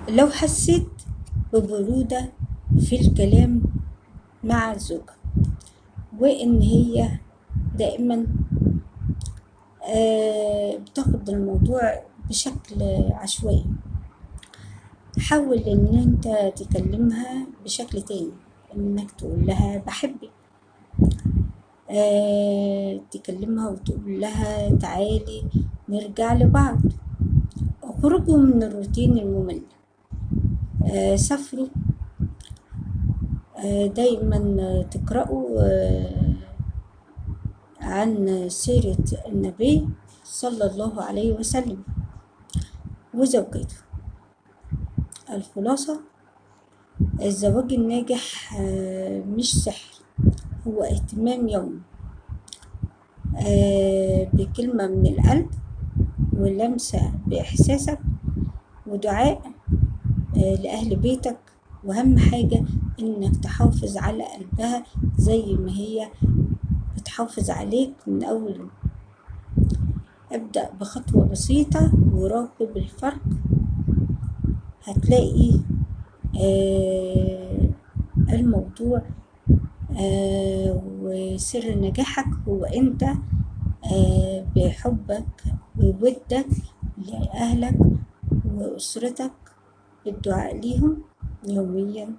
لو حسيت ببرودة في الكلام مع الزوجة وإن هي دائما بتاخد الموضوع بشكل عشوائي، حاول إن أنت تكلمها بشكل تاني، إنك تقول لها بحبك، تكلمها وتقول لها تعالي نرجع لبعض، اخرجوا من الروتين الممل، سافروا، دايما تقرأوا عن سيرة النبي صلى الله عليه وسلم وزوجته. الخلاصة: الزواج الناجح مش سحر، هو اهتمام يومي، بكلمة من القلب ولمسة بإحساسك ودعاء لأهل بيتك، وأهم حاجة إنك تحافظ على قلبها زي ما هي بتحافظ عليك من أول يوم. ابدأ بخطوة بسيطة وراقب الفرق، هتلاقي الموضوع وسر نجاحك هو أنت بحبك وودك لأهلك وأسرتك، بالدعاء ليهم يوميا